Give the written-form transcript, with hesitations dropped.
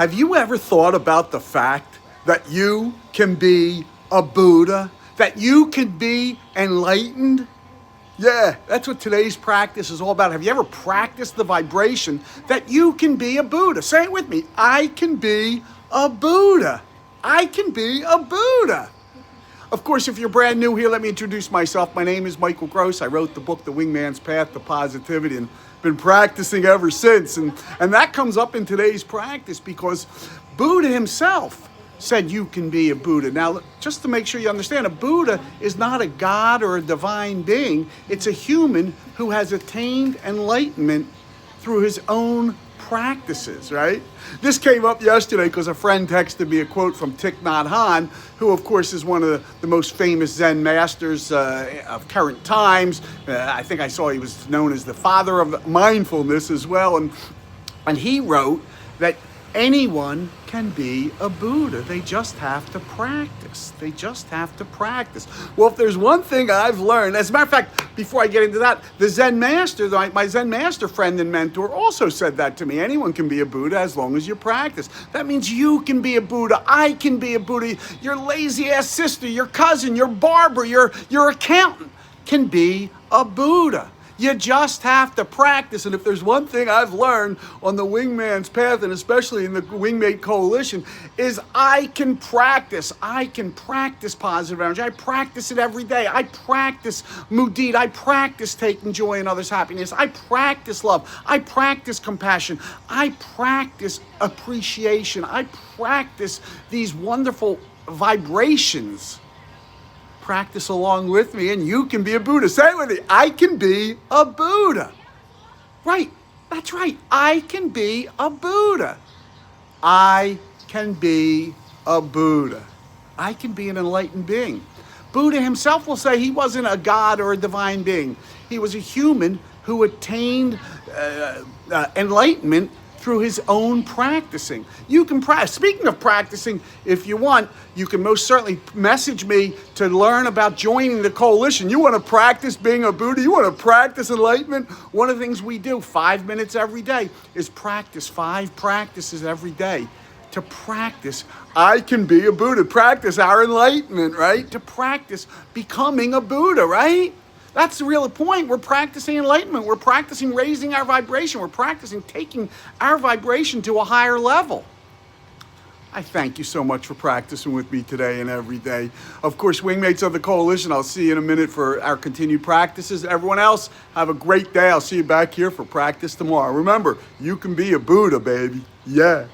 Have you ever thought about the fact that you can be a Buddha? That you can be enlightened? Yeah, that's what today's practice is all about. Have you ever practiced the vibration that you can be a Buddha? Say it with me. I can be a Buddha. I can be a Buddha. Of course, if you're brand new here, let me introduce myself. My name is Michael Gross. I wrote the book, The Wingman's Path to Positivity, and been practicing ever since. And that comes up in today's practice because Buddha himself said you can be a Buddha. Now, just to make sure you understand, a Buddha is not a god or a divine being. It's a human who has attained enlightenment through his own practices, right? This came up yesterday because a friend texted me a quote from Thich Naht Hahn, who of course is one of the most famous Zen masters of current times. I think I saw he was known as the father of mindfulness as well. And he wrote that anyone can be a Buddha. They just have to practice. They just have to practice. Well, if there's one thing I've learned, as a matter of fact, before I get into that, the Zen master, my Zen master friend and mentor also said that to me. Anyone can be a Buddha as long as you practice. That means you can be a Buddha. I can be a Buddha. Your lazy ass sister, your cousin, your barber, your accountant can be a Buddha. You just have to practice. And if there's one thing I've learned on the Wingman's Path, and especially in the Wingmate Coalition, is I can practice. I can practice positive energy. I practice it every day. I practice mudita. I practice taking joy in others' happiness. I practice love. I practice compassion. I practice appreciation. I practice these wonderful vibrations. Practice along with me and you can be a Buddha. Say it with me. I can be a Buddha. Right. That's right. I can be a Buddha. I can be a Buddha. I can be an enlightened being. Buddha himself will say he wasn't a god or a divine being. He was a human who attained enlightenment through his own practicing. You can practice. Speaking of practicing, if you want, you can most certainly message me to learn about joining the coalition. You want to practice being a Buddha? You want to practice enlightenment? One of the things we do 5 minutes every day is practice 5 practices every day. To practice, I can be a Buddha. Practice our enlightenment, right? To practice becoming a Buddha, right? That's the real point. We're practicing enlightenment. We're practicing raising our vibration. We're practicing taking our vibration to a higher level. I thank you so much for practicing with me today and every day. Of course, Wingmates of the Coalition, I'll see you in a minute for our continued practices. Everyone else, have a great day. I'll see you back here for practice tomorrow. Remember, you can be a Buddha, baby. Yeah.